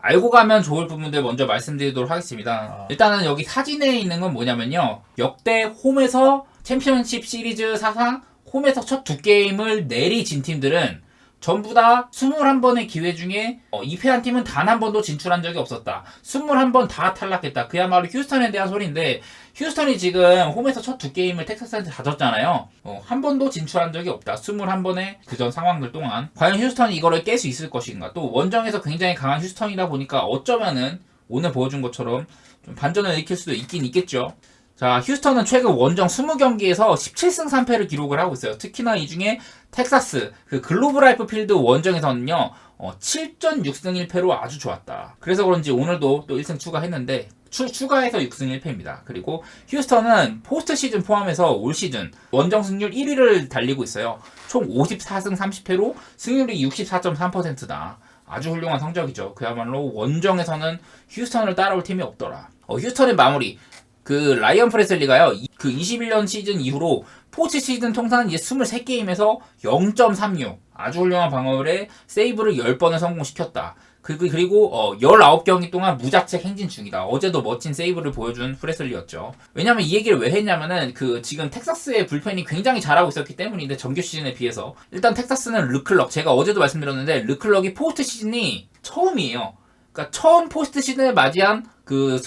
알고 가면 좋을 부분들 먼저 말씀드리도록 하겠습니다. 일단은 여기 사진에 있는 건 뭐냐면요. 역대 홈에서 챔피언십 시리즈 사상 홈에서 첫 두 게임을 내리 진 팀들은 전부 다 21번의 기회 중에 2패한 팀은 단 한 번도 진출한 적이 없었다. 21번 다 탈락했다. 그야말로 휴스턴에 대한 소리인데 휴스턴이 지금 홈에서 첫 두 게임을 텍사스한테 다 졌잖아요. 한 번도 진출한 적이 없다. 21번의 그전 상황들 동안. 과연 휴스턴이 이거를 깰 수 있을 것인가. 또 원정에서 굉장히 강한 휴스턴이다 보니까 어쩌면은 오늘 보여준 것처럼 좀 반전을 일으킬 수도 있긴 있겠죠. 자, 휴스턴은 최근 원정 20경기에서 17승 3패를 기록을 하고 있어요. 특히나 이 중에 텍사스, 그 글로브 라이프 필드 원정에서는요, 7전 6승 1패로 아주 좋았다. 그래서 그런지 오늘도 또 1승 추가했는데, 추가해서 6승 1패입니다. 그리고 휴스턴은 포스트 시즌 포함해서 올 시즌 원정 승률 1위를 달리고 있어요. 총 54승 30패로 승률이 64.3%다. 아주 훌륭한 성적이죠. 그야말로 원정에서는 휴스턴을 따라올 팀이 없더라. 휴스턴의 마무리. 그 라이언 프레슬리가요. 그 21년 시즌 이후로 포스트 시즌 통산 이제 23게임에서 0.36 아주 훌륭한 방어율에 세이브를 10번을 성공시켰다. 그리고 19경기 동안 무자책 행진 중이다. 어제도 멋진 세이브를 보여준 프레슬리였죠. 왜냐면 이 얘기를 왜 했냐면은 그 지금 텍사스의 불펜이 굉장히 잘하고 있었기 때문인데 정규 시즌에 비해서 일단 텍사스는 르클럭 제가 어제도 말씀드렸는데 르클럭이 포스트 시즌이 처음이에요. 그러니까 처음 포스트 시즌을 맞이한 그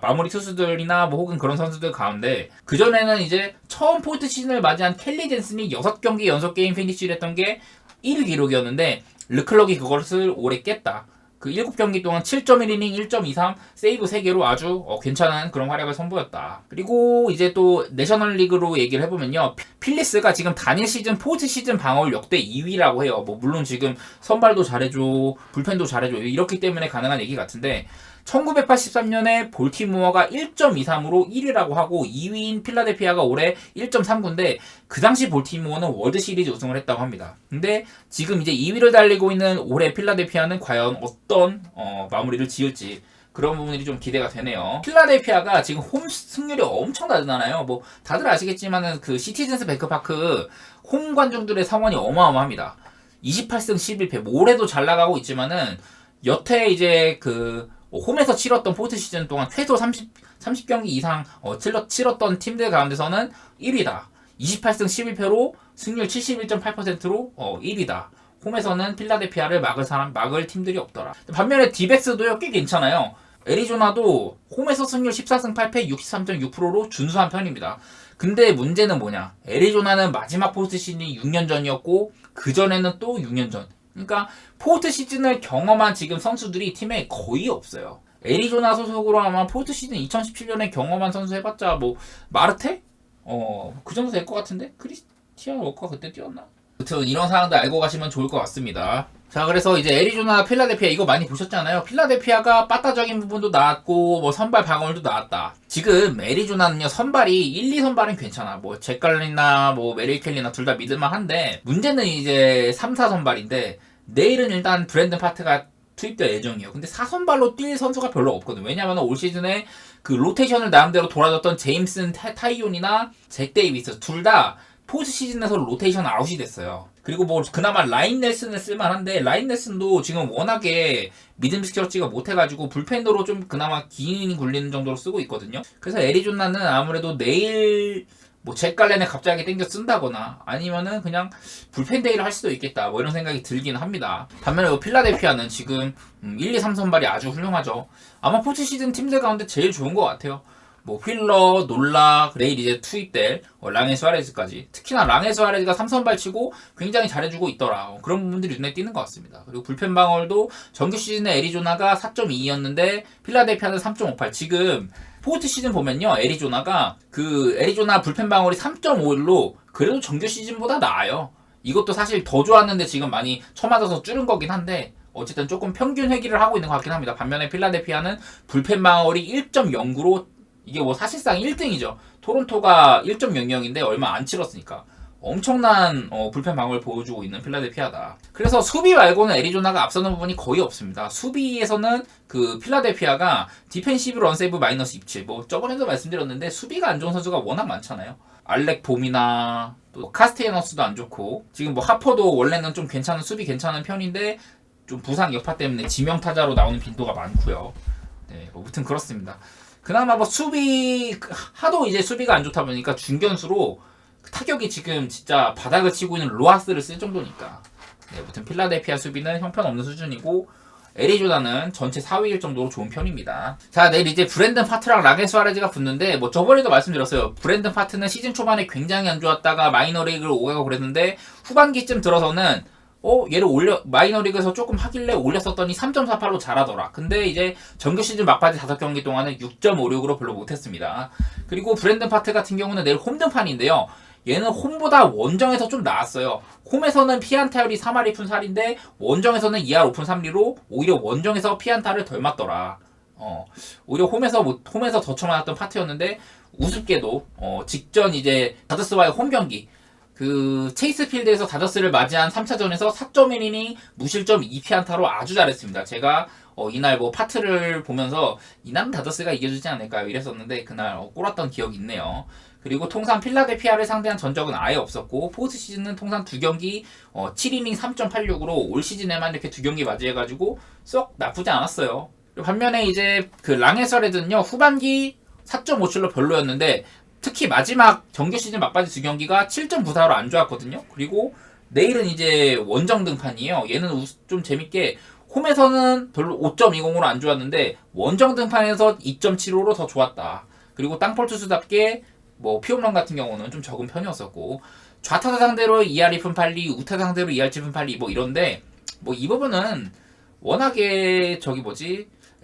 마무리 투수들이나 뭐 혹은 그런 선수들 가운데 그전에는 이제 처음 포스트 시즌을 맞이한 켈리 젠슨이 6경기 연속 게임 피니시를 했던 게 1위 기록이었는데 르클럭이 그것을 올해 깼다. 그 7경기 동안 7.1이닝, 1.23, 세이브 3개로 아주 괜찮은 그런 활약을 선보였다. 그리고 이제 또 내셔널리그로 얘기를 해보면요. 필리스가 지금 단일 시즌, 포스트 시즌 방어율 역대 2위라고 해요. 뭐 물론 지금 선발도 잘해줘, 불펜도 잘해줘 이렇기 때문에 가능한 얘기 같은데 1983년에 볼티모어가 1.23으로 1위라고 하고 2위인 필라델피아가 올해 1.39인데 그 당시 볼티모어는 월드시리즈 우승을 했다고 합니다. 근데 지금 이제 2위를 달리고 있는 올해 필라델피아는 과연 어떤 마무리를 지을지 그런 부분들이 좀 기대가 되네요. 필라델피아가 지금 홈 승률이 엄청 낮잖아요. 뭐 다들 아시겠지만은 그 시티즌스 뱅크파크 홈 관중들의 성원이 어마어마합니다. 28승 11패 올해도 잘 나가고 있지만은 여태 이제 그 홈에서 치렀던 포스트 시즌 동안 최소 30경기 이상 치렀던 팀들 가운데서는 1위다. 28승 11패로 승률 71.8%로 1위다. 홈에서는 필라델피아를 막을 팀들이 없더라. 반면에 디백스도요 꽤 괜찮아요. 애리조나도 홈에서 승률 14승 8패 63.6%로 준수한 편입니다. 근데 문제는 뭐냐? 애리조나는 마지막 포스트 시즌이 6년 전이었고 그 전에는 또 6년 전. 그러니까 포스트 시즌을 경험한 지금 선수들이 팀에 거의 없어요. 애리조나 소속으로 아마 포스트 시즌 2017년에 경험한 선수 해봤자 뭐 마르테? 그 정도 될 것 같은데? 크리스티안 워커 그때 뛰었나? 아무튼 이런 상황도 알고 가시면 좋을 것 같습니다. 자, 그래서 이제 애리조나, 필라델피아 이거 많이 보셨잖아요. 필라델피아가 빠따적인 부분도 나왔고 뭐 선발 방어율도 나왔다. 지금 애리조나는요 선발이 1, 2선발은 괜찮아. 뭐 잭갈리나 뭐 메릴 켈리나 둘 다 믿을만 한데 문제는 이제 3, 4선발인데 내일은 일단 브랜든 파트가 투입될 예정이에요. 근데 4선발로 뛸 선수가 별로 없거든. 왜냐면 올 시즌에 그 로테이션을 나름대로 돌아줬던 제임슨 타이온이나 잭 데이비스 둘 다 포스트 시즌에서 로테이션 아웃이 됐어요. 그리고 뭐 그나마 라인 넬슨을 쓸만한데 라인 넬슨도 지금 워낙에 믿음 스키어치가 못해가지고 불펜으로 좀 그나마 긴 이닝 굴리는 정도로 쓰고 있거든요. 그래서 애리조나는 아무래도 내일 뭐 잭갈렌을 갑자기 땡겨 쓴다거나 아니면은 그냥 불펜 데이를 할 수도 있겠다 뭐 이런 생각이 들긴 합니다. 반면에 필라델피아는 지금 1, 2, 3선발이 아주 훌륭하죠. 아마 포스트 시즌 팀들 가운데 제일 좋은 것 같아요. 뭐 휠러, 놀라, 내일 이제 투입될 랑에 수아레즈까지. 특히나 랑에 수아레즈가 3선발 치고 굉장히 잘해주고 있더라. 그런 부분들이 눈에 띄는 것 같습니다. 그리고 불펜 방어율도 정규 시즌에 애리조나가 4.22였는데 필라델피아는 3.58. 지금 포스트 시즌 보면요, 애리조나가 그 애리조나 불펜 방어율이 3.51로 그래도 정규 시즌보다 나아요. 이것도 사실 더 좋았는데 지금 많이 쳐맞아서 줄은 거긴 한데 어쨌든 조금 평균 회귀를 하고 있는 것 같긴 합니다. 반면에 필라델피아는 불펜 방어율이 1.09로 이게 뭐 사실상 1등이죠. 토론토가 1.00인데 얼마 안 치렀으니까 엄청난 불펜 방어를 보여주고 있는 필라델피아다. 그래서 수비 말고는 애리조나가 앞서는 부분이 거의 없습니다. 수비에서는 그 필라델피아가 디펜시브 런세이브 마이너스 27. 뭐 저번에도 말씀드렸는데 수비가 안 좋은 선수가 워낙 많잖아요. 알렉 봄이나 또 카스테이너스도 안 좋고 지금 뭐 하퍼도 원래는 좀 괜찮은 수비 괜찮은 편인데 좀 부상 여파 때문에 지명 타자로 나오는 빈도가 많고요. 네, 뭐 아무튼 그렇습니다. 그나마 뭐 수비 하도 이제 수비가 안 좋다 보니까 중견수로 타격이 지금 진짜 바닥을 치고 있는 로하스를 쓸 정도니까. 네, 아무튼 필라델피아 수비는 형편없는 수준이고 애리조나는 전체 4위일 정도로 좋은 편입니다. 자, 내일 이제 브랜든 파트랑 라겔 수아레즈가 붙는데 뭐 저번에도 말씀드렸어요. 브랜든 파트는 시즌 초반에 굉장히 안 좋았다가 마이너리그를 오가고 그랬는데 후반기쯤 들어서는 얘를 마이너리그에서 조금 하길래 올렸었더니 3.48로 잘하더라. 근데 이제 정규 시즌 막바지 5경기 동안은 6.56으로 별로 못했습니다. 그리고 브랜든 파트 같은 경우는 내일 홈등판인데요. 얘는 홈보다 원정에서 좀 나았어요. 홈에서는 피안타율이 3할 2푼 4리인데 원정에서는 2할 5푼 3리로 오히려 원정에서 피안타를 덜 맞더라. 오히려 홈에서 더 쳐맞았던 파트였는데 우습게도 직전 이제 다저스와의 홈 경기 그 체이스 필드에서 다저스를 맞이한 3차전에서 4.1이닝 무실점 2피안타로 아주 잘했습니다. 제가 이날 뭐 파트를 보면서 이날은 다저스가 이겨주지 않을까요? 이랬었는데 그날 꼴았던 기억이 있네요. 그리고 통산 필라델피아를 상대한 전적은 아예 없었고 포스트 시즌은 통산 2경기 7이닝 3.86으로 올 시즌에만 이렇게 2경기 맞이해가지고 썩 나쁘지 않았어요. 반면에 이제 그 랑에서레드는요 후반기 4.57로 별로였는데 특히 마지막 정규 시즌 막바지 2경기가 7.94로 안 좋았거든요. 그리고 내일은 이제 원정 등판이에요. 얘는 좀 재밌게 홈에서는 별로 5.20으로 안 좋았는데 원정 등판에서 2.75로 더 좋았다. 그리고 땅볼 투수답게 뭐 피홈런 같은 경우는 좀 적은 편이었었고 좌타자 상대로 2할 2푼 8리, 우타자 상대로 2할 7푼 8리 뭐 이런데 뭐 이 부분은 워낙에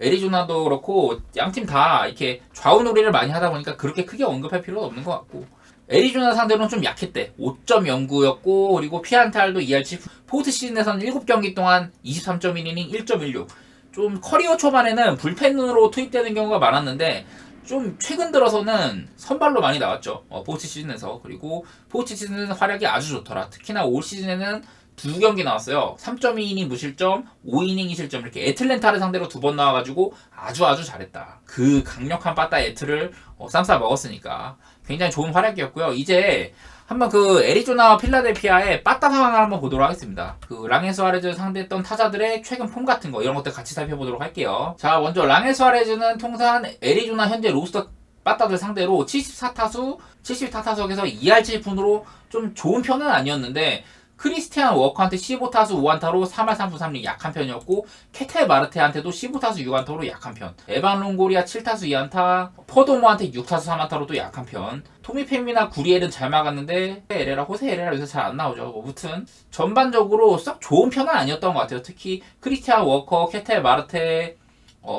애리조나도 그렇고 양팀 다 이렇게 좌우 놀이를 많이 하다 보니까 그렇게 크게 언급할 필요는 없는 것 같고 애리조나 상대로는 좀 약했대. 5.09였고 그리고 피안타율도 2할 7푼 포스트 시즌에서는 7경기 동안 23.1이닝 1.16 좀 커리어 초반에는 불펜으로 투입되는 경우가 많았는데 좀 최근 들어서는 선발로 많이 나왔죠. 포스트 시즌에서. 그리고 포스트 시즌은 활약이 아주 좋더라. 특히나 올 시즌에는 2경기 나왔어요. 3.2이닝 무실점, 5이닝 2실점 이렇게 애틀랜타를 상대로 2번 나와가지고 아주 잘했다. 그 강력한 빠따 애틀을 쌈싸 먹었으니까 굉장히 좋은 활약이었고요. 이제 한번 그 애리조나와 필라델피아의 빠따 상황을 한번 보도록 하겠습니다. 그 랑엘 수아레즈 상대했던 타자들의 최근 폼 같은 거 이런 것들 같이 살펴보도록 할게요. 자, 먼저 랑엘 수아레즈는 통산 애리조나 현재 로스터 빠따들 상대로 74타수 74타석에서 2할 7푼으로 좀 좋은 편은 아니었는데 크리스티안 워커한테 15타수 5안타로 3할 3푼 3리 약한 편이었고 케텔 마르테한테도 15타수 6안타로 약한 편, 에반 롱고리아 7타수 2안타, 퍼도모한테 6타수 3안타로도 약한 편, 토미 팸이나 구리엘은 잘 막았는데 호세 에레라 요새 잘 안 나오죠. 뭐 무튼 전반적으로 썩 좋은 편은 아니었던 것 같아요. 특히 크리스티안 워커, 케텔 마르테,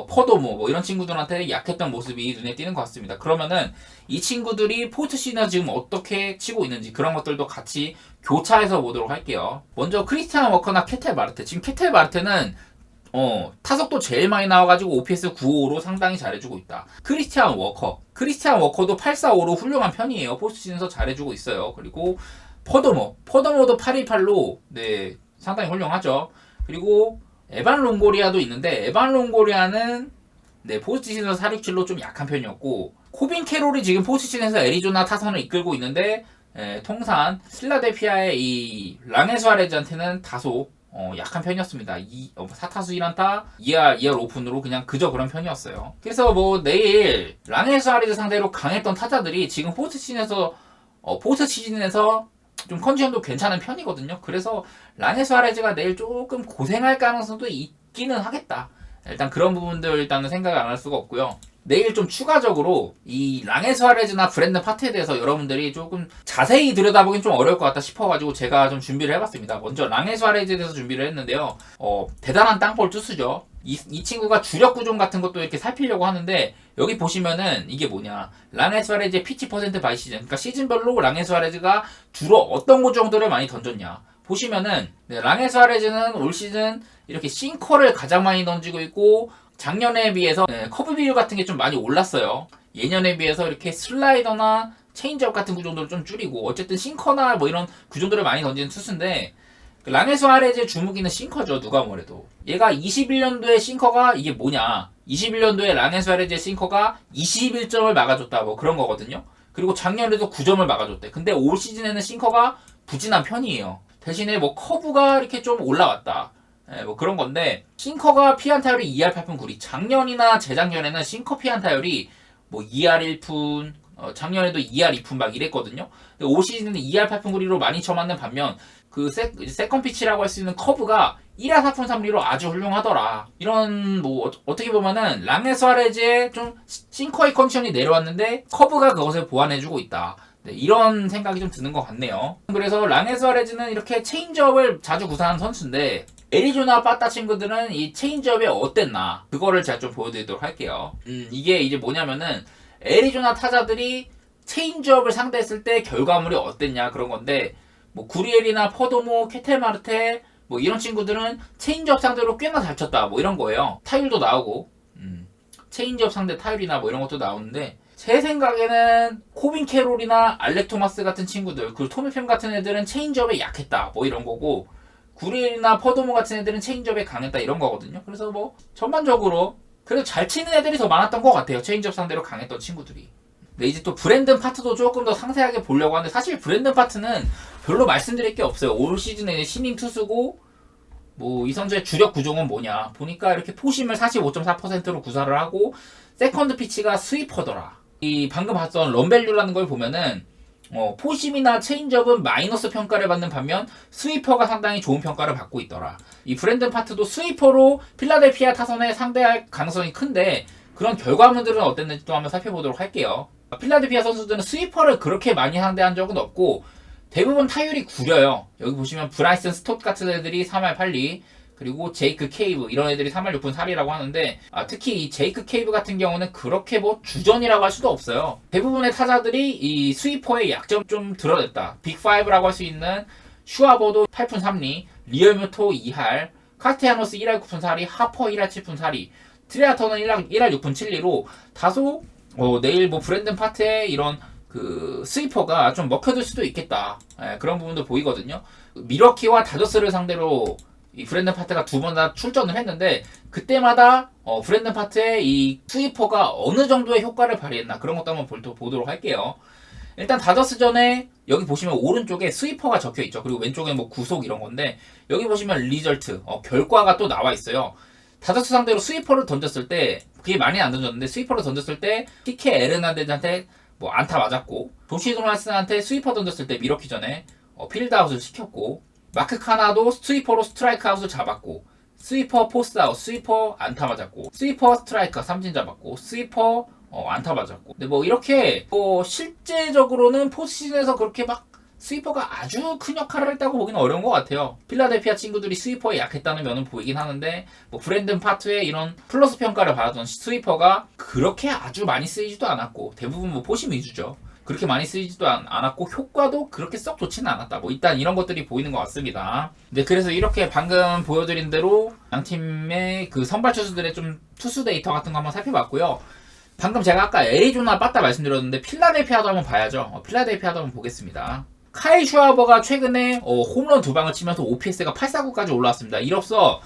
퍼도모 뭐 이런 친구들한테 약했던 모습이 눈에 띄는 것 같습니다. 그러면은 이 친구들이 포스트 시즌에 지금 어떻게 치고 있는지 그런 것들도 같이 교차해서 보도록 할게요. 먼저 크리스티안 워커나 케텔 마르테. 지금 케텔 마르테는 타석도 제일 많이 나와가지고 OPS 9.5로 상당히 잘해주고 있다. 크리스티안 워커도 8.45로 훌륭한 편이에요. 포스트 시즌에서 잘해주고 있어요. 그리고 퍼도모도 8.28로 네 상당히 훌륭하죠. 그리고 에반 롱고리아도 있는데 에반 롱고리아는 네 포스트 시즌에서 4.67로 좀 약한 편이었고 코빈 캐롤이 지금 포스트 시즌에서 애리조나 타선을 이끌고 있는데 통산 필라델피아의 이 랑엘 수아레즈한테는 다소 약한 편이었습니다. 4타수 1안타 2할 5푼으로 그냥 그저 그런 편이었어요. 그래서 뭐 내일 랑엘 수아레즈 상대로 강했던 타자들이 지금 포스트 시즌에서 좀 컨디션도 괜찮은 편이거든요. 그래서 랑엘 수아레즈가 내일 조금 고생할 가능성도 있기는 하겠다. 일단 그런 부분들 일단은 생각을 안 할 수가 없고요. 내일 좀 추가적으로 이 랑엘 수아레즈나 브랜든 파트에 대해서 여러분들이 조금 자세히 들여다보긴 좀 어려울 것 같다 싶어가지고 제가 좀 준비를 해봤습니다. 먼저 랑엘 수아레즈에 대해서 준비를 했는데요. 대단한 땅볼 투수죠. 이 친구가 주력 구종 같은 것도 이렇게 살피려고 하는데 여기 보시면은 이게 뭐냐 랑엘 수아레즈의 피치 퍼센트 바이 시즌, 그러니까 시즌별로 랑엘 수아레즈가 주로 어떤 구종들을 많이 던졌냐 보시면은 랑엘 수아레즈는 올 시즌 이렇게 싱커를 가장 많이 던지고 있고 작년에 비해서 커브 비율 같은 게 좀 많이 올랐어요. 예년에 비해서 이렇게 슬라이더나 체인지업 같은 구종들을 좀 줄이고 어쨌든 싱커나 뭐 이런 구종들을 많이 던지는 투수인데 랑엘 수아레즈의 주무기는 싱커죠. 누가 뭐래도 얘가 21년도에 싱커가 이게 뭐냐 21년도에 랑엘 수아레즈의 싱커가 21점을 막아줬다 뭐 그런 거거든요. 그리고 작년에도 9점을 막아줬대. 근데 올 시즌에는 싱커가 부진한 편이에요. 대신에 뭐 커브가 이렇게 좀 올라왔다. 뭐 그런 건데, 싱커가 피한 타율이 2할 8푼 9리. 작년이나 재작년에는 싱커 피한 타율이 뭐 2할 1푼, 작년에도 2할 2푼 막 이랬거든요. 근데 올 시즌은 2할 8푼 9리로 많이 쳐맞는 반면 그 세컨 피치라고 할 수 있는 커브가 1할 4푼 3리로 아주 훌륭하더라. 이런 뭐 어떻게 보면은 랑네 수아레즈의 좀 싱커의 컨디션이 내려왔는데 커브가 그것을 보완해주고 있다. 네, 이런 생각이 좀 드는 것 같네요. 그래서 랑네 수아레즈는 이렇게 체인지업을 자주 구사하는 선수인데, 애리조나 빠따 친구들은 이 체인지업이 어땠나 그거를 제가 좀 보여드리도록 할게요. 이게 이제 뭐냐면은 애리조나 타자들이 체인지업을 상대했을 때 결과물이 어땠냐 그런 건데, 뭐 구리엘이나 퍼도모, 케텔마르테 뭐 이런 친구들은 체인지업 상대로 꽤나 잘 쳤다 뭐 이런 거예요. 타율도 나오고 체인지업 상대 타율이나 뭐 이런 것도 나오는데, 제 생각에는 코빈 캐롤이나 알렉 토마스 같은 친구들, 그리고 토미팸 같은 애들은 체인지업에 약했다 뭐 이런 거고, 구리엘이나 퍼도모 같은 애들은 체인지업에 강했다 이런 거거든요. 그래서 뭐 전반적으로 그래도 잘 치는 애들이 더 많았던 것 같아요. 체인지업 상대로 강했던 친구들이. 근데 이제 또 브랜든 파트도 조금 더 상세하게 보려고 하는데, 사실 브랜든 파트는 별로 말씀드릴 게 없어요. 올 시즌에 신인 투수고, 뭐 이 선수의 주력 구종은 뭐냐 보니까 이렇게 포심을 45.4%로 구사를 하고 세컨드 피치가 스위퍼더라. 이 방금 봤던 런밸류라는 걸 보면은 포심이나 체인지업은 마이너스 평가를 받는 반면 스위퍼가 상당히 좋은 평가를 받고 있더라. 이 브랜든 파트도 스위퍼로 필라델피아 타선에 상대할 가능성이 큰데, 그런 결과물들은 어땠는지 또 한번 살펴보도록 할게요. 필라델피아 선수들은 스위퍼를 그렇게 많이 상대한 적은 없고 대부분 타율이 구려요. 여기 보시면 브라이슨 스톱 같은 애들이 3할 8리, 그리고 제이크 케이브 이런 애들이 3할 6푼 4리라고 하는데, 특히 이 제이크 케이브 같은 경우는 그렇게 뭐 주전이라고 할 수도 없어요. 대부분의 타자들이 이 스위퍼의 약점 좀 드러냈다. 빅5라고 할 수 있는 슈아버도 8푼 3리, 리얼뮤토 2할, 카스테야노스 1할 9푼 4리, 하퍼 1할 7푼 4리, 트레아터는 1할 6푼 7리로 다소 내일 뭐 브랜든 파트의 이런 그 스위퍼가 좀 먹혀들 수도 있겠다. 그런 부분도 보이거든요. 미러키와 다저스를 상대로 이 브랜든 파트가 두 번 다 출전을 했는데, 그때마다 브랜든 파트의 이 스위퍼가 어느 정도의 효과를 발휘했나 그런 것도 한번 보도록 할게요. 일단 다저스전에 여기 보시면 오른쪽에 스위퍼가 적혀 있죠. 그리고 왼쪽에 뭐 구속 이런 건데, 여기 보시면 리절트 결과가 또 나와 있어요. 다저스 상대로 스위퍼를 던졌을 때, 그게 많이 안 던졌는데 스위퍼를 던졌을 때 피케 에르난데즈한테 뭐 안타 맞았고, 도시 도나스한테 스위퍼 던졌을 때 미러키 전에 필드아웃을 시켰고, 마크 카나도 스위퍼로 스트라이크 아웃을 잡았고, 스위퍼 포스트 아웃, 스위퍼 안타 맞았고, 스위퍼 스트라이크 삼진 잡았고, 스위퍼 안타 맞았고. 근데 뭐 이렇게 실제적으로는 포스트시즌에서 그렇게 막 스위퍼가 아주 큰 역할을 했다고 보기는 어려운 것 같아요. 필라델피아 친구들이 스위퍼에 약했다는 면은 보이긴 하는데, 뭐 브랜든 파트의 이런 플러스 평가를 받았던 스위퍼가 그렇게 아주 많이 쓰이지도 않았고, 대부분 뭐 포심 위주죠. 그렇게 많이 쓰이지도 않았고 효과도 그렇게 썩 좋지는 않았다. 뭐 일단 이런 것들이 보이는 것 같습니다. 네, 그래서 이렇게 방금 보여드린 대로 양 팀의 그 선발 투수들의 좀 투수 데이터 같은 거 한번 살펴봤고요. 방금 제가 아까 애리조나 빠따 말씀드렸는데 필라델피아도 한번 봐야죠. 필라델피아도 한번 보겠습니다. 카일 슈아버가 최근에 홈런 2방을 치면서 OPS가 849까지 올라왔습니다. 이로써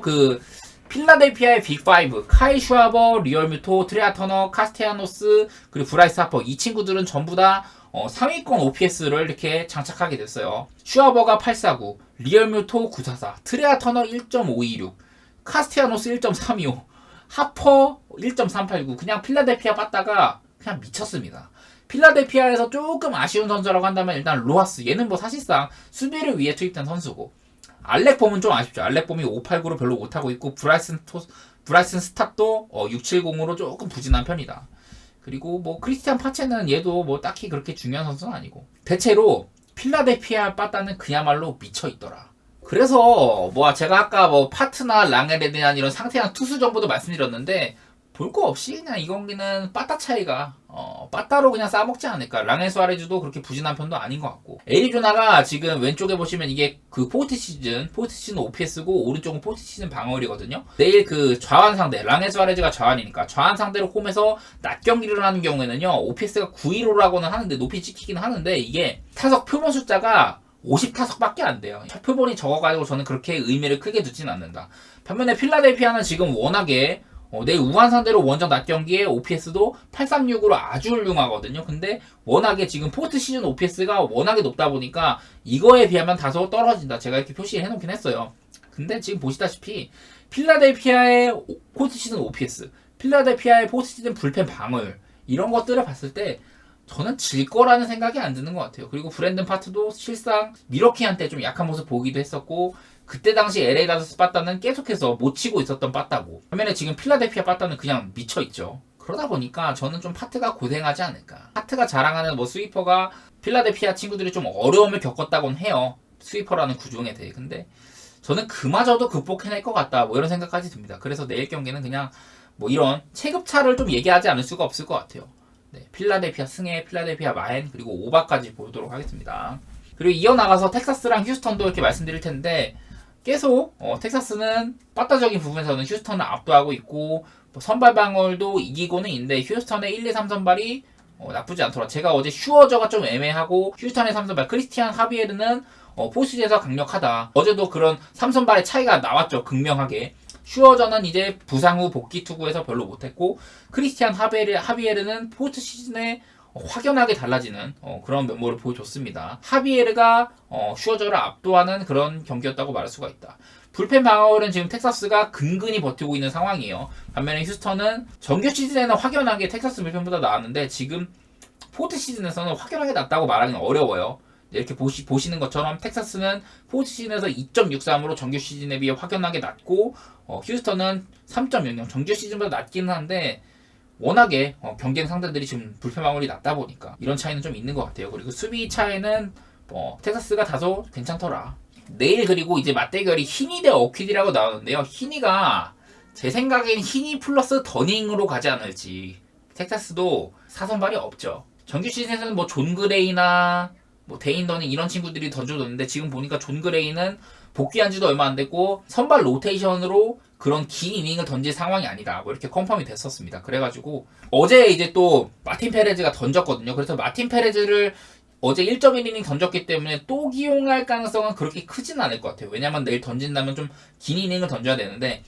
그 필라델피아의 빅5, 카일 슈아버, 리얼뮤토, 트레아 터너, 카스테야노스, 그리고 브라이스 하퍼, 이 친구들은 전부 다 상위권 OPS를 이렇게 장착하게 됐어요. 슈아버가 849, 리얼뮤토 944, 트레아 터너 1.526, 카스테야노스 1.325, 하퍼 1.389. 그냥 필라델피아 빠따가 그냥 미쳤습니다. 필라델피아에서 조금 아쉬운 선수라고 한다면 일단 로하스, 얘는 뭐 사실상 수비를 위해 투입된 선수고, 알렉봄은 좀 아쉽죠. 알렉봄이 589로 별로 못하고 있고, 브라이슨 스탑도 670으로 조금 부진한 편이다. 그리고 뭐 크리스티안 파체는 얘도 뭐 딱히 그렇게 중요한 선수는 아니고, 대체로 필라델피아 빠따는 그야말로 미쳐있더라. 그래서 뭐 제가 아까 뭐 파트나 랑엘에 대한 이런 상세한 투수 정보도 말씀드렸는데, 볼 거 없이 그냥 이 경기는 빠따 차이가 빠따로 그냥 싸먹지 않을까. 랑엘 수아레즈도 그렇게 부진한 편도 아닌 것 같고, 애리조나가 지금 왼쪽에 보시면 이게 그 포스트시즌 OPS고 오른쪽은 포스트시즌 방어율이거든요. 내일 그 좌완 상대, 랑엘 수아레즈가 좌완이니까 좌완 상대로 홈에서 낮 경기를 하는 경우에는요, OPS가 915라고는 하는데, 높이 찍히긴 하는데, 이게 타석 표본 숫자가 50타석밖에 안 돼요. 표본이 적어가지고 저는 그렇게 의미를 크게 두지는 않는다. 반면에 필라델피아는 지금 워낙에 내일 우한 상대로 원정 낮 경기에 OPS도 836으로 아주 훌륭하거든요. 근데 워낙에 지금 포스트 시즌 OPS가 워낙에 높다 보니까 이거에 비하면 다소 떨어진다. 제가 이렇게 표시를 해놓긴 했어요. 근데 지금 보시다시피 필라델피아의 포스트시즌 OPS, 필라델피아의 포스트시즌 불펜 방어율 이런 것들을 봤을 때 저는 질 거라는 생각이 안 드는 것 같아요. 그리고 브랜든 파트도 실상 미러키한테 좀 약한 모습 보기도 했었고 그때 당시 LA 다저스 빠따는 계속해서 못 치고 있었던 빠따고 반면에 지금 필라델피아 빠따는 그냥 미쳐있죠. 그러다 보니까 저는 좀 파트가 고생하지 않을까. 파트가 자랑하는 뭐 스위퍼가 필라델피아 친구들이 좀 어려움을 겪었다곤 해요. 스위퍼라는 구종에 대해. 근데 저는 그마저도 극복해낼 것 같다. 뭐 이런 생각까지 듭니다. 그래서 내일 경기는 그냥 뭐 이런 체급차를 좀 얘기하지 않을 수가 없을 것 같아요. 네, 필라델피아 승에, 필라델피아 마엔, 그리고 오바까지 보도록 하겠습니다. 그리고 이어나가서 텍사스랑 휴스턴도 이렇게 말씀드릴 텐데 계속 텍사스는 빠따적인 부분에서는 휴스턴을 압도하고 있고 뭐 선발 방어율도 이기고는 있는데 휴스턴의 1, 2, 3 선발이 나쁘지 않더라. 제가 어제 슈어저가 좀 애매하고 휴스턴의 3선발 크리스티안 하비에르는 포스트에서 강력하다. 어제도 그런 3선발의 차이가 나왔죠. 극명하게. 슈어저는 이제 부상 후 복귀 투구에서 별로 못했고 크리스티안 하비에르는 포스트 시즌에 확연하게 달라지는 그런 면모를 보여줬습니다. 하비에르가 슈어저를 압도하는 그런 경기였다고 말할 수가 있다. 불펜 방어율은 지금 텍사스가 근근히 버티고 있는 상황이에요. 반면에 휴스턴은 정규 시즌에는 확연하게 텍사스 불펜보다 나았는데 지금 포스트 시즌에서는 확연하게 낮다고 말하기는 어려워요. 이렇게 보시는 것처럼 텍사스는 포스트 시즌에서 2.63으로 정규 시즌에 비해 확연하게 낮고 휴스턴은 3.00 정규 시즌보다 낮기는 한데 워낙에 경쟁 상대들이 지금 불펜 방어율이 낮다 보니까 이런 차이는 좀 있는 것 같아요. 그리고 수비 차이는 텍사스가 다소 괜찮더라. 내일 그리고 이제 맞대결이 히니 대 어퀴디라고 나오는데요. 히니가 제 생각엔 히니 플러스 더닝으로 가지 않을지. 텍사스도 사선발이 없죠. 정규 시즌에서는 뭐 존 그레이나 뭐 데인 더닝 이런 친구들이 던져줬는데 지금 보니까 존 그레이는 복귀한 지도 얼마 안 됐고 선발 로테이션으로 그런 긴 이닝을 던질 상황이 아니다. 뭐 이렇게 컨펌이 됐었습니다. 그래가지고 어제 이제 또 마틴 페레즈가 던졌거든요. 그래서 마틴 페레즈를 어제 1.1이닝 던졌기 때문에 또 기용할 가능성은 그렇게 크진 않을 것 같아요. 왜냐면 내일 던진다면 좀 긴 이닝을 던져야 되는데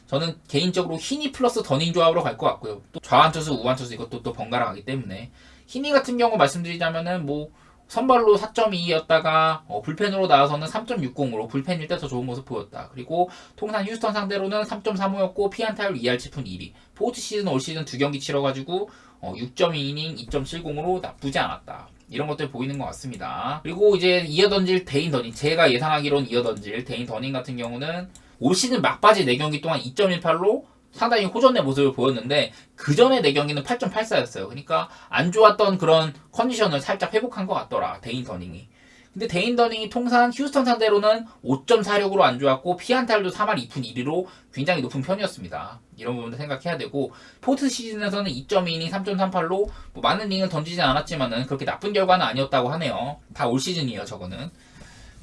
저는 개인적으로 히니 플러스 더닝 조합으로 갈 것 같고요. 또 좌완 투수, 우완 투수 이것도 또 번갈아 가기 때문에 히니 같은 경우 말씀드리자면은 뭐 선발로 4.2였다가 불펜으로 나와서는 3.60으로 불펜일 때 더 좋은 모습 보였다. 그리고 통산 휴스턴 상대로는 3.35였고 피안타율 2할 7푼 1위. 포스트 시즌 올 시즌 2경기 치러가지고 6.2이닝 2.70으로 나쁘지 않았다. 이런 것들 보이는 것 같습니다. 그리고 이제 이어던질 데인 더닝, 제가 예상하기로는 이어던질 데인 더닝 같은 경우는 올 시즌 막바지 4경기 동안 2.18로 상당히 호전의 모습을 보였는데 그 전에 4경기는 8.84였어요. 그러니까 안 좋았던 그런 컨디션을 살짝 회복한 것 같더라. 데인 더닝이. 근데 데인 더닝이 통산 휴스턴 상대로는 5.46으로 안 좋았고 피안타율도 3할 2푼 1리로 굉장히 높은 편이었습니다. 이런 부분도 생각해야 되고 포스트 시즌에서는 2.2이닝 3.38로 뭐 많은 이닝을 던지지 않았지만은 그렇게 나쁜 결과는 아니었다고 하네요. 다 올 시즌이에요. 저거는.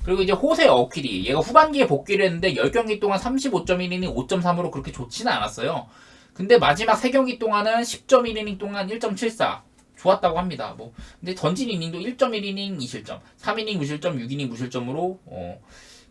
그리고 이제 호세 어퀴리 얘가 후반기에 복귀를 했는데 10경기 동안 35.1이닝 5.3으로 그렇게 좋지는 않았어요. 근데 마지막 3경기 동안은 10.1이닝 동안 1.74 좋았다고 합니다. 뭐 근데 던진 이닝도 1.1이닝 2실점, 3이닝 무실점, 6이닝 무실점으로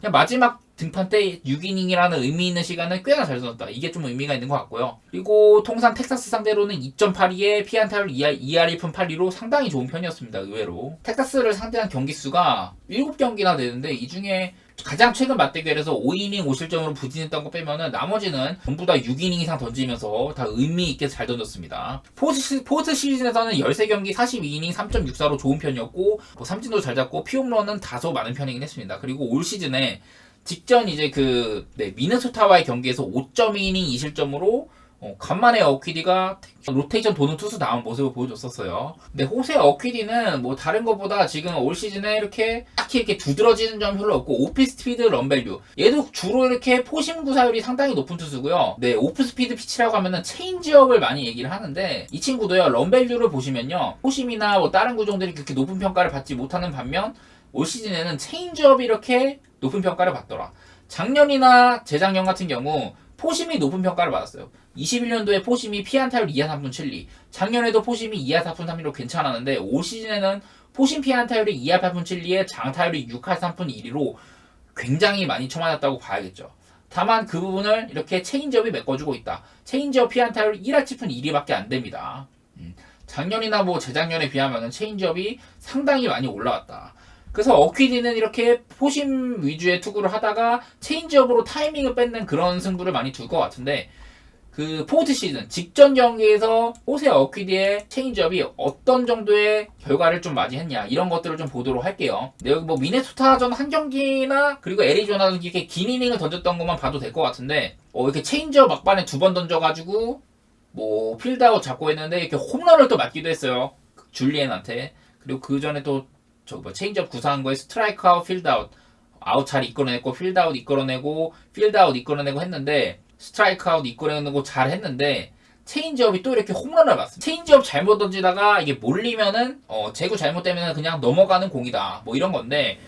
그냥 마지막 등판 때 6이닝이라는 의미 있는 시간을 꽤나 잘 던졌다. 이게 좀 의미가 있는 것 같고요. 그리고 통산 텍사스 상대로는 2.82에 피안타율 2할 1푼 8리로 상당히 좋은 편이었습니다. 의외로. 텍사스를 상대한 경기 수가 7경기나 되는데 이 중에 가장 최근 맞대결에서 5이닝 5실점으로 부진했던 거 빼면은 나머지는 전부 다 6이닝 이상 던지면서 다 의미 있게 잘 던졌습니다. 포스트 시즌에서는 13경기 42이닝 3.64로 좋은 편이었고 뭐 삼진도 잘 잡고 피홈런은 다소 많은 편이긴 했습니다. 그리고 올 시즌에 직전 이제 미네소타와의 경기에서 5.2이닝 2실점으로 간만에 어퀴디가 로테이션 도는 투수 나온 모습을 보여줬었어요. 근데 호세 어퀴디는 뭐 다른 것보다 지금 올 시즌에 이렇게 딱히 이렇게 두드러지는 점 별로 없고 오프스피드 런밸류 얘도 주로 이렇게 포심 구사율이 상당히 높은 투수고요. 네, 오프스피드 피치라고 하면은 체인지업을 많이 얘기를 하는데 이 친구도요 런밸류를 보시면요 포심이나 뭐 다른 구종들이 그렇게 높은 평가를 받지 못하는 반면 올 시즌에는 체인지업이 이렇게 높은 평가를 받더라. 작년이나 재작년 같은 경우 포심이 높은 평가를 받았어요. 21년도에 포심이 피안타율 2할 3푼 7리, 작년에도 포심이 2할 4푼 3리로 괜찮았는데 올 시즌에는 포심 피안타율이 2할 8푼 7리에 장타율이 6할 3푼 1리로 굉장히 많이 쳐맞았다고 봐야겠죠. 다만 그 부분을 이렇게 체인지업이 메꿔주고 있다. 체인지업 피안타율 1할 7푼 1리밖에 안 됩니다. 작년이나 뭐 재작년에 비하면 체인지업이 상당히 많이 올라왔다. 그래서 어퀴디는 이렇게 포심 위주의 투구를 하다가 체인지업으로 타이밍을 뺏는 그런 승부를 많이 둘 것 같은데, 그 포트 시즌 직전 경기에서 호세 어퀴디의 체인지업이 어떤 정도의 결과를 좀 맞이했냐, 이런 것들을 좀 보도록 할게요. 근데 여기 뭐 미네소타전 한 경기나 그리고 애리조나전 이렇게 긴 이닝을 던졌던 것만 봐도 될 것 같은데, 이렇게 체인지업 막판에 2번 던져가지고 뭐 필드아웃 잡고 했는데 이렇게 홈런을 또 맞기도 했어요, 줄리엔한테. 그리고 그 전에 또 체인지업 구사한 거에 스트라이크 아웃, 필드아웃, 아웃 잘 이끌어내고 필드아웃 이끌어내고 필드아웃 이끌어내고 했는데, 스트라이크 아웃 이끌어내고 잘 했는데 체인지업이 또 이렇게 홈런을 맞습니다. 체인지업 잘못 던지다가 이게 몰리면은 제구 잘못되면 그냥 넘어가는 공이다, 뭐 이런 건데,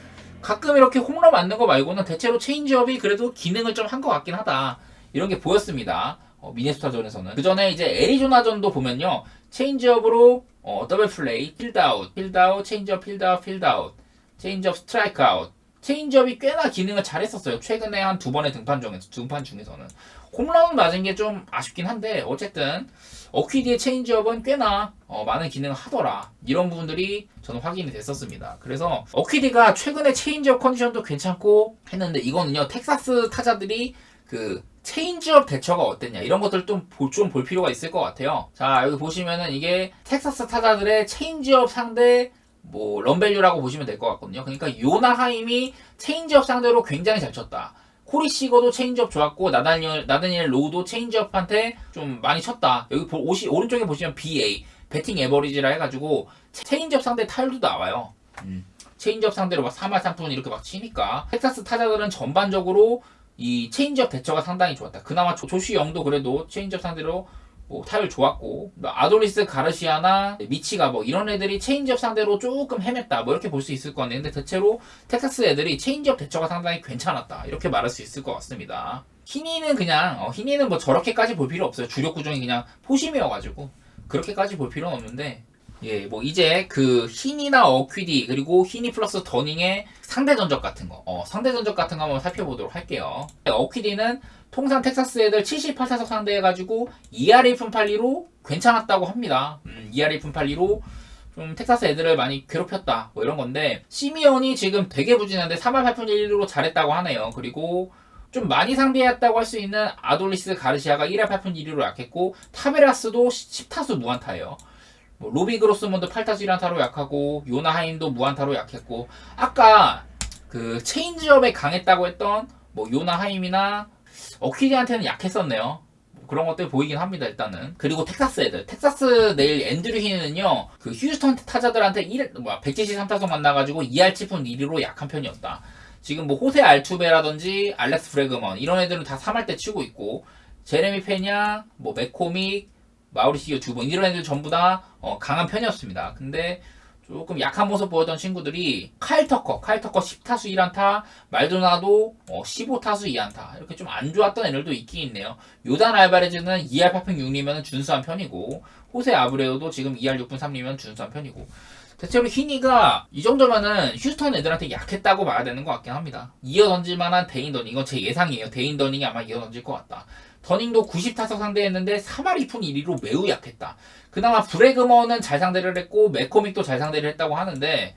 가끔 이렇게 홈런 맞는 거 말고는 대체로 체인지업이 그래도 기능을 좀 한 것 같긴 하다, 이런 게 보였습니다. 미네소타전에서는. 그 전에 이제 애리조나전도 보면요, 체인지업으로 더블 플레이, 필드아웃, 필드아웃, 체인지업, 필드아웃, 필드아웃, 체인지업, 스트라이크 아웃. 체인지업이 꽤나 기능을 잘했었어요. 최근에 한 2번의 등판 중에서는. 홈런 맞은 게 좀 아쉽긴 한데, 어쨌든 어퀴디의 체인지업은 꽤나 많은 기능을 하더라, 이런 부분들이 저는 확인이 됐었습니다. 그래서 어퀴디가 최근에 체인지업 컨디션도 괜찮고 했는데, 이거는요 텍사스 타자들이 그 체인지업 대처가 어땠냐, 이런 것들 좀 볼 필요가 있을 것 같아요. 자, 여기 보시면은 이게 텍사스 타자들의 체인지업 상대 뭐 런밸류라고 보시면 될 것 같거든요. 그러니까 요나 하임이 체인지업 상대로 굉장히 잘 쳤다, 코리 시거도 체인지업 좋았고, 나다니엘 로우도 체인지업한테 좀 많이 쳤다. 여기 오른쪽에 보시면 BA, 배팅 에버리지라 해가지고 체인지업 상대 타율도 나와요. 체인지업 상대로 막 3할 3푼 이렇게 막 치니까 텍사스 타자들은 전반적으로 이 체인지업 대처가 상당히 좋았다. 그나마 조시 영도 그래도 체인지업 상대로 뭐 타율 좋았고, 아돌리스 가르시아나 미치가 뭐 이런 애들이 체인지업 상대로 조금 헤맸다, 뭐 이렇게 볼 수 있을 것 같네요. 근데 대체로 텍사스 애들이 체인지업 대처가 상당히 괜찮았다, 이렇게 말할 수 있을 것 같습니다. 히니는 그냥 히니는 뭐 저렇게까지 볼 필요 없어요. 주력 구종이 그냥 포심이어가지고 그렇게까지 볼 필요는 없는데, 예, 뭐 이제 그 히니나 어퀴디 그리고 히니 플러스 더닝의 상대 전적 같은 거, 상대 전적 같은 거 한번 살펴보도록 할게요. 어퀴디는 통산 텍사스 애들 78타석 상대해가지고 2할 1푼 8리로 괜찮았다고 합니다. 2할 1푼 8리로 좀 텍사스 애들을 많이 괴롭혔다, 뭐 이런 건데, 시미언이 지금 되게 부진한데 3할 8푼 1리로 잘했다고 하네요. 그리고 좀 많이 상대했다고 할 수 있는 아돌리스 가르시아가 1할 8푼 1리로 약했고, 타베라스도 10타수 무안타예요. 뭐 로비 그로스먼도 8타수 1안타로 약하고, 요나 하임도 무안타로 약했고, 아까 그 체인지업에 강했다고 했던 뭐 요나 하임이나 어퀴디한테는 약했었네요. 그런 것들 보이긴 합니다, 일단은. 그리고 텍사스 애들. 텍사스 내일 앤드류 히는요, 그 휴스턴 타자들한테 173타석 만나가지고 2할 7푼 1리로 약한 편이었다. 지금 뭐 호세 알투베라든지 알렉스 브래그먼 이런 애들은 다 3할때 치고 있고, 제레미 페냐, 뭐 맥코믹, 마우리시오 두번 이런 애들 전부 다 강한 편이었습니다. 근데 조금 약한 모습 보였던 친구들이 카일 터커 10타수 1안타, 말도나도 15타수 2안타, 이렇게 좀 안 좋았던 애들도 있긴 있네요. 요단 알바레즈는 2할 8푼 6리면 준수한 편이고, 호세 아브레오도 지금 2할 6푼 3리면 준수한 편이고, 대체로 히니가 이 정도면은 휴스턴 애들한테 약했다고 봐야 되는 것 같긴 합니다. 이어 던질만한 데인 더닝, 이건 제 예상이에요. 데인 더닝이 아마 이어 던질 것 같다. 더닝도 90타석 상대했는데 3할 2푼 1리로 매우 약했다. 그나마 브래그먼은 잘 상대를 했고, 맥코믹도 잘 상대를 했다고 하는데,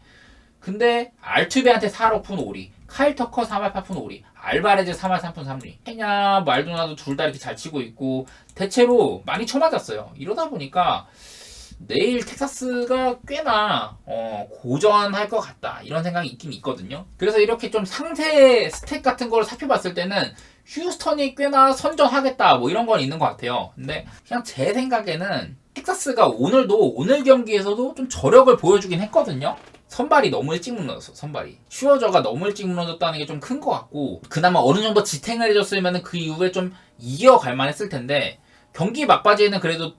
근데 알투베한테 4할 5푼 5리, 카일 터커 3할 8푼 5리, 알바레즈 3할 3푼 3리, 페냐, 말도나도 둘 다 이렇게 잘 치고 있고, 대체로 많이 쳐맞았어요. 이러다 보니까 내일 텍사스가 꽤나 고전할 것 같다, 이런 생각이 있긴 있거든요. 그래서 이렇게 좀 상세 스탯 같은 걸 살펴봤을 때는 휴스턴이 꽤나 선전하겠다, 뭐 이런 건 있는 것 같아요. 근데 그냥 제 생각에는 텍사스가 오늘 경기에서도 좀 저력을 보여주긴 했거든요. 선발이 너무 일찍 무너졌어. 선발이 슈어저가 너무 일찍 무너졌다는 게 좀 큰 것 같고, 그나마 어느 정도 지탱을 해줬으면 그 이후에 좀 이어갈 만했을 텐데, 경기 막바지에는 그래도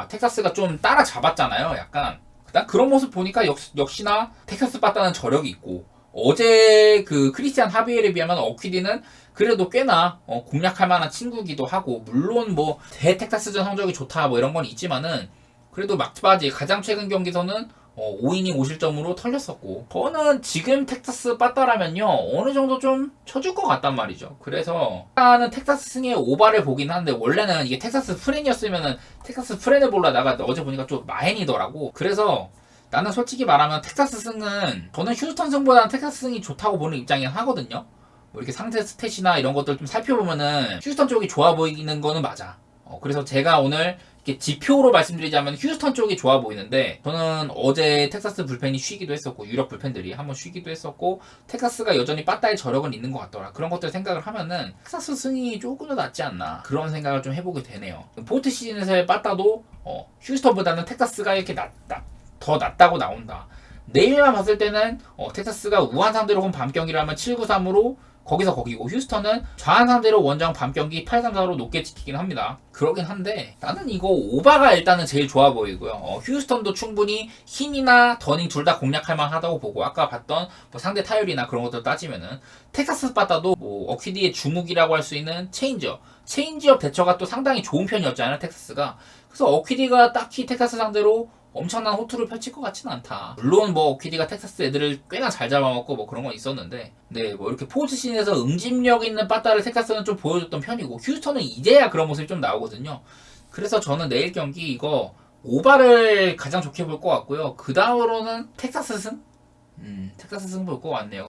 텍사스가 좀 따라잡았잖아요. 약간 그런 모습 보니까 역시나 텍사스 빠따는 저력이 있고, 어제 그 크리스티안 하비엘에 비하면 어퀴디는 그래도 꽤나 공략할 만한 친구기도 하고, 물론 뭐 텍사스전 성적이 좋다 뭐 이런 건 있지만은, 그래도 막바지 가장 최근 경기에서는 5이닝 5실점으로 털렸었고, 저는 지금 텍사스 빠따라면요 어느 정도 좀 쳐줄 것 같단 말이죠. 그래서 일단은 텍사스 승의 오바를 보긴 하는데, 원래는 이게 텍사스 프렌이었으면은 텍사스 프렌을 보려다가 어제 보니까 좀 마헨이더라고. 그래서 나는 솔직히 말하면 텍사스 승은 저는 휴스턴 승보다는 텍사스 승이 좋다고 보는 입장이긴 하거든요. 뭐 이렇게 상대 스탯이나 이런 것들 좀 살펴보면은 휴스턴 쪽이 좋아 보이는 거는 맞아. 그래서 제가 오늘 이렇게 지표로 말씀드리자면 휴스턴 쪽이 좋아 보이는데, 저는 어제 텍사스 불펜이 쉬기도 했었고 유럽 불펜들이 한번 쉬기도 했었고 텍사스가 여전히 빠따의 저력은 있는 것 같더라. 그런 것들 생각을 하면은 텍사스 승이 조금 더 낫지 않나 그런 생각을 좀 해보게 되네요. 포트 시즌에서의 빠따도 휴스턴보다는 텍사스가 이렇게 더 낫다고 나온다. 내일만 봤을 때는 텍사스가 우한 상대로 홈 밤 경기를 하면 7-9-3으로 거기서 거기고, 휴스턴은 좌한 상대로 원정 밤 경기 8-3-4로 높게 지키긴 합니다. 그러긴 한데 나는 이거 오바가 일단은 제일 좋아 보이고요. 휴스턴도 충분히 힘이나 더닝 둘 다 공략할 만하다고 보고, 아까 봤던 뭐 상대 타율이나 그런 것들 따지면은 텍사스 빠따도 뭐 어퀴디의 주묵이라고 할 수 있는 체인지업 대처가 또 상당히 좋은 편이었잖아요, 텍사스가. 그래서 어퀴디가 딱히 텍사스 상대로 엄청난 호투를 펼칠 것 같지는 않다. 물론 뭐 어퀴디가 텍사스 애들을 꽤나 잘 잡아먹고 뭐 그런 건 있었는데, 네, 뭐 이렇게 포지션에서 응집력 있는 빠따를 텍사스는 좀 보여줬던 편이고, 휴스턴은 이제야 그런 모습이 좀 나오거든요. 그래서 저는 내일 경기 이거 오바를 가장 좋게 볼 것 같고요. 그 다음으로는 텍사스 승? 텍사스 승 볼 것 같네요.